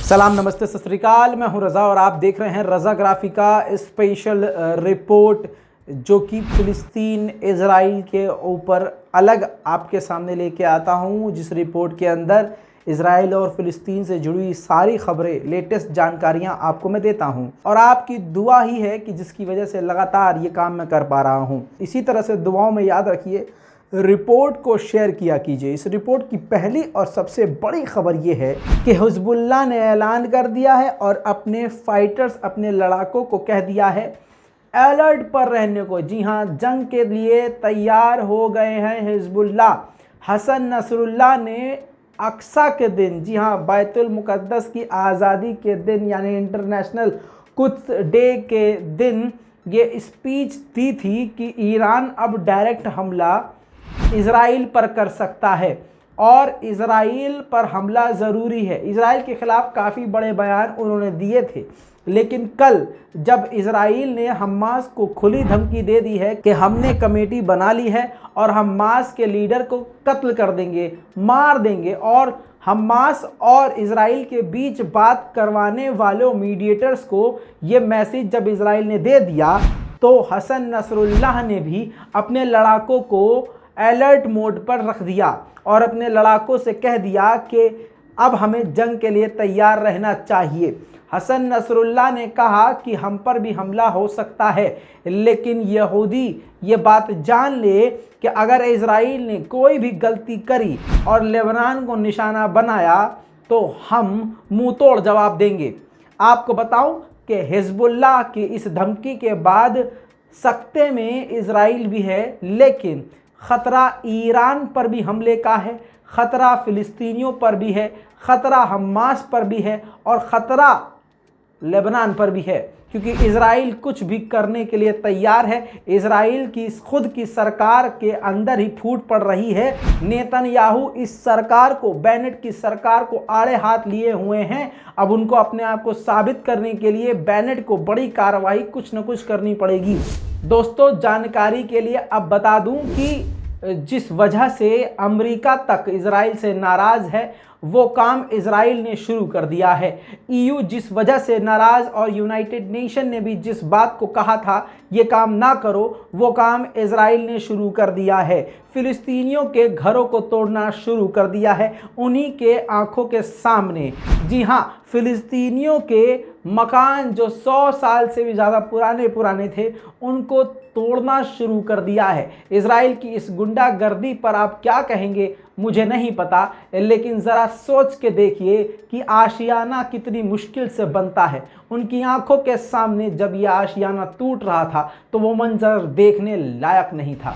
सलाम, नमस्ते, सत श्री अकाल। मैं हूं रज़ा और आप देख रहे हैं रज़ाग्राफी का स्पेशल रिपोर्ट, जो कि फ़िलिस्तीन इज़राइल के ऊपर अलग आपके सामने लेके आता हूं। जिस रिपोर्ट के अंदर इज़राइल और फ़िलिस्तीन से जुड़ी सारी खबरें, लेटेस्ट जानकारियां आपको मैं देता हूं, और आपकी दुआ ही है कि जिसकी वजह से लगातार ये काम मैं कर पा रहा हूं। इसी तरह से दुआओं में याद रखिए, रिपोर्ट को शेयर किया कीजिए। इस रिपोर्ट की पहली और सबसे बड़ी खबर ये है कि हिज़्बुल्लाह ने ऐलान कर दिया है और अपने फाइटर्स, अपने लड़ाकों को कह दिया है अलर्ट पर रहने को। जी हाँ, जंग के लिए तैयार हो गए हैं हिज़्बुल्लाह। हसन नसरुल्लाह ने अक्सा के दिन, जी हाँ, बैतुल मुक़द्दस की आज़ादी के दिन, यानी इंटरनेशनल कुद्स डे के दिन ये स्पीच दी थी कि ईरान अब डायरेक्ट हमला इज़राइल पर कर सकता है और इज़राइल पर हमला ज़रूरी है। इज़राइल के ख़िलाफ़ काफ़ी बड़े बयान उन्होंने दिए थे, लेकिन कल जब इज़राइल ने हमास को खुली धमकी दे दी है कि हमने कमेटी बना ली है और हमास के लीडर को कत्ल कर देंगे, मार देंगे, और हमास और इज़राइल के बीच बात करवाने वालों मीडिएटर्स को ये मैसेज जब इज़राइल ने दे दिया, तो हसन नसरुल्लाह ने भी अपने लड़ाकों को अलर्ट मोड पर रख दिया और अपने लड़ाकों से कह दिया कि अब हमें जंग के लिए तैयार रहना चाहिए। हसन नसरुल्लाह ने कहा कि हम पर भी हमला हो सकता है, लेकिन यहूदी ये बात जान ले कि अगर इज़राइल ने कोई भी गलती करी और लेबनान को निशाना बनाया तो हम मुंह तोड़ जवाब देंगे। आपको बताऊं कि हिज़्बुल्लाह की इस धमकी के बाद सख्ते में इज़राइल भी है, लेकिन ख़तरा ईरान पर भी हमले का है, ख़तरा फ़िलिस्तीनियों पर भी है, ख़तरा हमास पर भी है और ख़तरा लेबनान पर भी है, क्योंकि इज़राइल कुछ भी करने के लिए तैयार है। इज़राइल की खुद की सरकार के अंदर ही फूट पड़ रही है। नेतन्याहू इस सरकार को, बेनेट की सरकार को आड़े हाथ लिए हुए हैं। अब उनको अपने आप को साबित करने के लिए बेनेट को बड़ी कार्रवाई कुछ न कुछ करनी पड़ेगी। दोस्तों, जानकारी के लिए अब बता दूं कि जिस वजह से अमेरिका तक इज़राइल से नाराज़ है, वो काम इज़राइल ने शुरू कर दिया है। ईयू जिस वजह से नाराज़ और यूनाइटेड नेशन ने भी जिस बात को कहा था ये काम ना करो, वो काम इज़राइल ने शुरू कर दिया है। फ़िलिस्तीनियों के घरों को तोड़ना शुरू कर दिया है उन्हीं के आंखों के सामने। जी हाँ, फ़िलिस्तीनियों के मकान जो 100 साल से भी ज़्यादा पुराने थे, उनको तोड़ना शुरू कर दिया है। इज़राइल की इस गुंडागर्दी पर आप क्या कहेंगे मुझे नहीं पता, लेकिन ज़रा सोच के देखिए कि आशियाना कितनी मुश्किल से बनता है। उनकी आंखों के सामने जब यह आशियाना टूट रहा था तो वो मंजर देखने लायक नहीं था।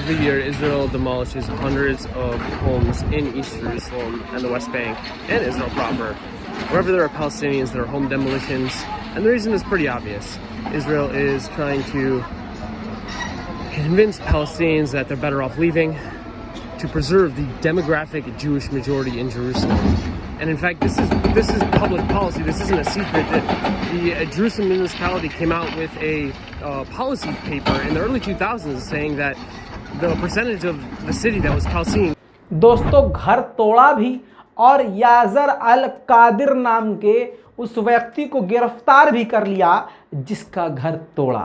Every year, Israel demolishes hundreds of homes in East Jerusalem and the West Bank and Israel proper. Wherever there are Palestinians, there are home demolitions, and the reason is pretty obvious. Israel is trying to convince Palestinians that they're better off leaving to preserve the demographic Jewish majority in Jerusalem. And in fact, this is public policy. This isn't a secret that the Jerusalem municipality came out with a policy paper in the early 2000s saying that the percentage of the city that was Palestinian. दोस्तों, घर तोड़ा भी और याजर अल कादिर नाम के उस व्यक्ति को गिरफ्तार भी कर लिया जिसका घर तोड़ा।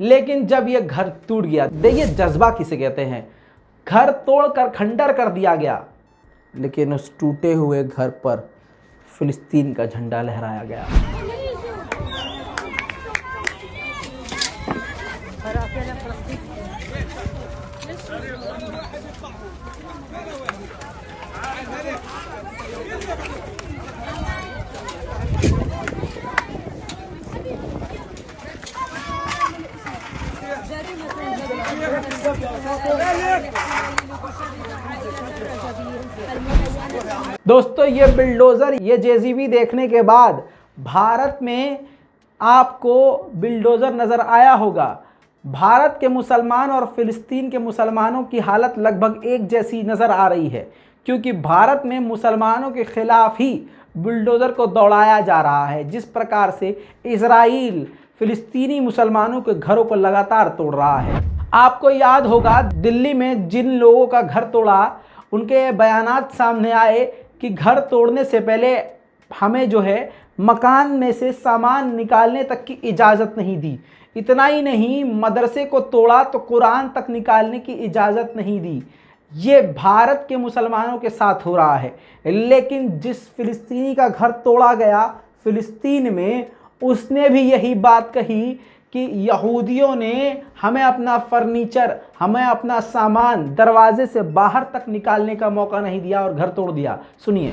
लेकिन जब ये घर टूट गया, देखिए जज्बा किसे कहते हैं। घर तोड़कर खंडर कर दिया गया, लेकिन उस टूटे हुए घर पर फिलिस्तीन का झंडा लहराया गया। दोस्तों, ये बिल्डोज़र, ये जेसीबी देखने के बाद भारत में आपको बिल्डोज़र नज़र आया होगा। भारत के मुसलमान और फ़िलिस्तीन के मुसलमानों की हालत लगभग एक जैसी नज़र आ रही है, क्योंकि भारत में मुसलमानों के ख़िलाफ़ ही बिल्डोज़र को दौड़ाया जा रहा है। जिस प्रकार से इजराइल फ़िलिस्तीनी मुसलमानों के घरों को लगातार तोड़ रहा है। आपको याद होगा, दिल्ली में जिन लोगों का घर तोड़ा, उनके बयानात सामने आए कि घर तोड़ने से पहले हमें जो है मकान में से सामान निकालने तक की इजाज़त नहीं दी। इतना ही नहीं, मदरसे को तोड़ा तो कुरान तक निकालने की इजाज़त नहीं दी। ये भारत के मुसलमानों के साथ हो रहा है। लेकिन जिस फ़िलिस्तीनी का घर तोड़ा गया फ़िलिस्तीन में, उसने भी यही बात कही कि यहूदियों ने हमें अपना फर्नीचर, हमें अपना सामान दरवाजे से बाहर तक निकालने का मौका नहीं दिया और घर तोड़ दिया। सुनिए।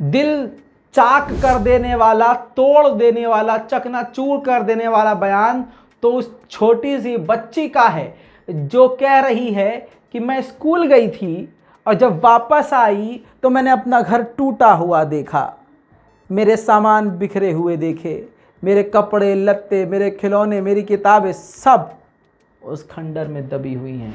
दिल चाक कर देने वाला, तोड़ देने वाला, चकनाचूर कर देने वाला बयान तो उस छोटी सी बच्ची का है जो कह रही है कि मैं स्कूल गई थी और जब वापस आई तो मैंने अपना घर टूटा हुआ देखा, मेरे सामान बिखरे हुए देखे, मेरे कपड़े लत्ते, मेरे खिलौने, मेरी किताबें सब उस खंडर में दबी हुई हैं।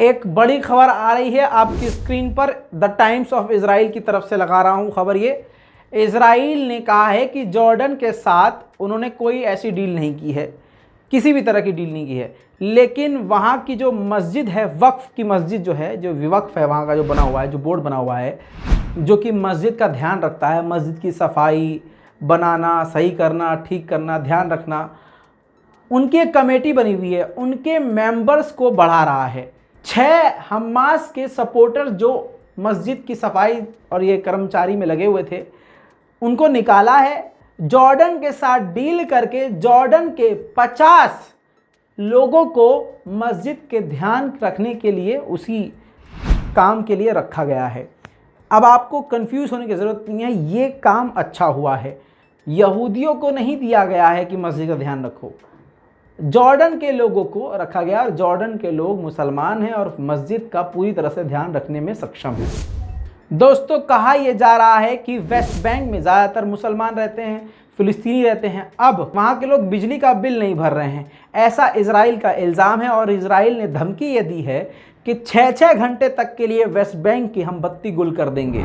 एक बड़ी खबर आ रही है आपकी स्क्रीन पर, द टाइम्स ऑफ इजराइल की तरफ से लगा रहा हूं खबर। ये इजराइल ने कहा है कि जॉर्डन के साथ उन्होंने कोई ऐसी डील नहीं की है, किसी भी तरह की डील नहीं की है, लेकिन वहाँ की जो मस्जिद है, वक्फ की मस्जिद जो है, जो विवक्फ है वहाँ का जो बना हुआ है, जो बोर्ड बना हुआ है, जो कि मस्जिद का ध्यान रखता है, मस्जिद की सफाई बनाना, सही करना, ठीक करना, ध्यान रखना, उनकी एक कमेटी बनी हुई है, उनके मेंबर्स को बढ़ा रहा है। 6 हमास के सपोर्टर जो मस्जिद की सफाई और ये कर्मचारी में लगे हुए थे, उनको निकाला है। जॉर्डन के साथ डील करके जॉर्डन के 50 लोगों को मस्जिद के ध्यान रखने के लिए, उसी काम के लिए रखा गया है। अब आपको कंफ्यूज होने की ज़रूरत नहीं है, ये काम अच्छा हुआ है। यहूदियों को नहीं दिया गया है कि मस्जिद का ध्यान रखो, जॉर्डन के लोगों को रखा गया, और जॉर्डन के लोग मुसलमान हैं और मस्जिद का पूरी तरह से ध्यान रखने में सक्षम हैं। दोस्तों, कहा यह जा रहा है कि वेस्ट बैंक में ज़्यादातर मुसलमान रहते हैं, फ़िलिस्तीनी रहते हैं, अब वहाँ के लोग बिजली का बिल नहीं भर रहे हैं, ऐसा इजराइल का इल्ज़ाम है। और इजराइल ने धमकी ये दी है कि 6-6 घंटे तक के लिए वेस्ट बैंक की हम बत्ती गुल कर देंगे।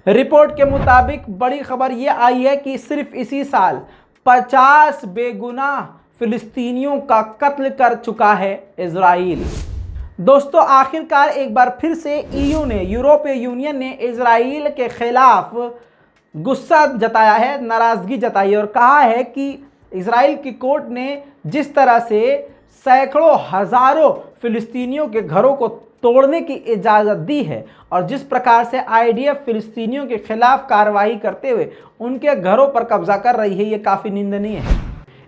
रिपोर्ट के मुताबिक बड़ी खबर ये आई है कि सिर्फ इसी साल 50 बेगुनाह फ़िलिस्तीनियों का कत्ल कर चुका है इजराइल। दोस्तों, आखिरकार एक बार फिर से यूरोपीय यूनियन ने इजराइल के खिलाफ गुस्सा जताया है, नाराज़गी जताई है और कहा है कि इजराइल की कोर्ट ने जिस तरह से सैकड़ों हज़ारों फ़िलिस्तीनियों के घरों को तोड़ने की इजाज़त दी है और जिस प्रकार से आईडीएफ फ़िलिस्तीनियों के खिलाफ कार्रवाई करते हुए उनके घरों पर कब्जा कर रही है, ये काफ़ी निंदनीय है।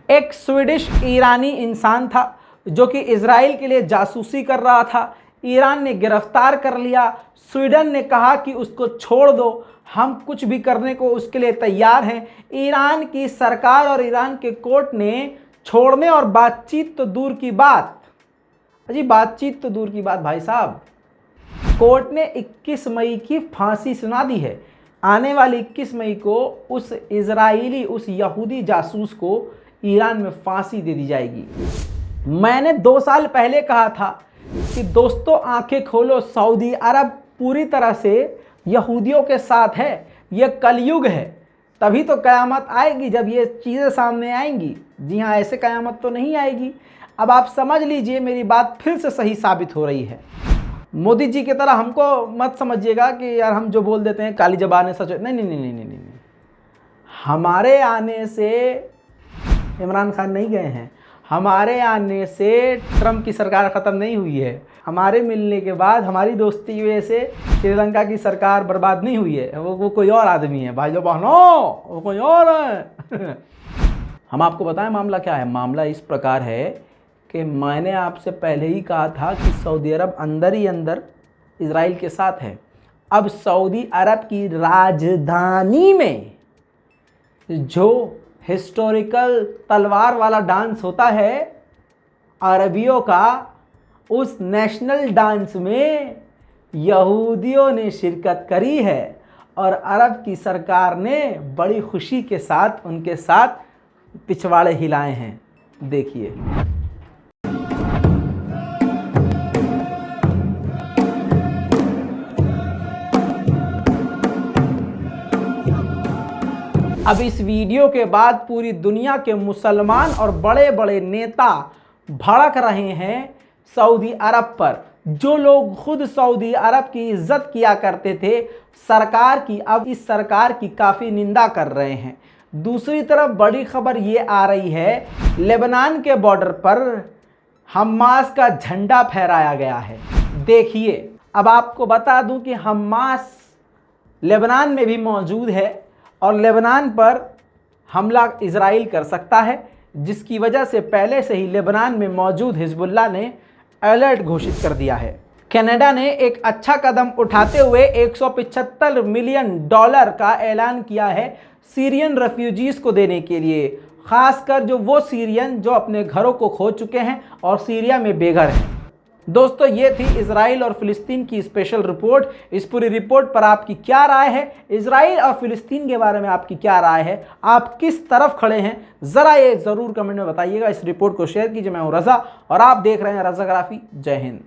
एक स्वीडिश ईरानी इंसान था जो कि इजराइल के लिए जासूसी कर रहा था, ईरान ने गिरफ्तार कर लिया। स्वीडन ने कहा कि उसको छोड़ दो, हम कुछ भी करने को उसके लिए तैयार हैं। ईरान की सरकार और ईरान के कोर्ट ने छोड़ने और बातचीत तो दूर की बात, अजी बातचीत तो दूर की बात भाई साहब, कोर्ट ने 21 मई की फांसी सुना दी है। आने वाली 21 मई को उस इजराइली, उस यहूदी जासूस को ईरान में फांसी दे दी जाएगी। मैंने 2 साल पहले कहा था कि दोस्तों आंखें खोलो, सऊदी अरब पूरी तरह से यहूदियों के साथ है, ये कलयुग है, तभी तो क़यामत आएगी जब ये चीज़ें सामने आएंगी। जी हाँ, ऐसे क़यामत तो नहीं आएगी। अब आप समझ लीजिए, मेरी बात फिर से सही साबित हो रही है। मोदी जी की तरह हमको मत समझिएगा कि यार हम जो बोल देते हैं काली ज़बान सच, नहीं नहीं नहीं नहीं नहीं नहीं, हमारे आने से इमरान खान नहीं गए हैं, हमारे आने से ट्रंप की सरकार ख़त्म नहीं हुई है, हमारे मिलने के बाद हमारी दोस्ती की वजह से श्रीलंका की सरकार बर्बाद नहीं हुई है। वो कोई और आदमी है भाइयों बहनों, वो कोई और है। हम आपको बताएं मामला क्या है। मामला इस प्रकार है कि मैंने आपसे पहले ही कहा था कि सऊदी अरब अंदर ही अंदर इजराइल के साथ है। अब सऊदी अरब की राजधानी में जो हिस्टोरिकल तलवार वाला डांस होता है अरबियों का, उस नेशनल डांस में यहूदियों ने शिरकत करी है और अरब की सरकार ने बड़ी खुशी के साथ उनके साथ पिछवाड़े हिलाए हैं। देखिए। अब इस वीडियो के बाद पूरी दुनिया के मुसलमान और बड़े बड़े नेता भड़क रहे हैं सऊदी अरब पर। जो लोग खुद सऊदी अरब की इज्जत किया करते थे सरकार की, अब इस सरकार की काफ़ी निंदा कर रहे हैं। दूसरी तरफ बड़ी खबर ये आ रही है, लेबनान के बॉर्डर पर हमास का झंडा फहराया गया है। देखिए, अब आपको बता दूं कि हमास लेबनान में भी मौजूद है और लेबनान पर हमला इजराइल कर सकता है, जिसकी वजह से पहले से ही लेबनान में मौजूद हिजबुल्लाह ने अलर्ट घोषित कर दिया है। कनाडा ने एक अच्छा कदम उठाते हुए $175 मिलियन का ऐलान किया है सीरियन रेफ्यूजीज़ को देने के लिए, ख़ासकर जो वो सीरियन जो अपने घरों को खो चुके हैं और सीरिया में बेघर हैं। दोस्तों, ये थी इजराइल और फ़िलिस्तीन की स्पेशल रिपोर्ट। इस पूरी रिपोर्ट पर आपकी क्या राय है? इजराइल और फ़िलिस्तीन के बारे में आपकी क्या राय है? आप किस तरफ खड़े हैं? ज़रा ये ज़रूर कमेंट में बताइएगा। इस रिपोर्ट को शेयर कीजिए। मैं हूँ रज़ा और आप देख रहे हैं रज़ाग्राफी। जय हिंद।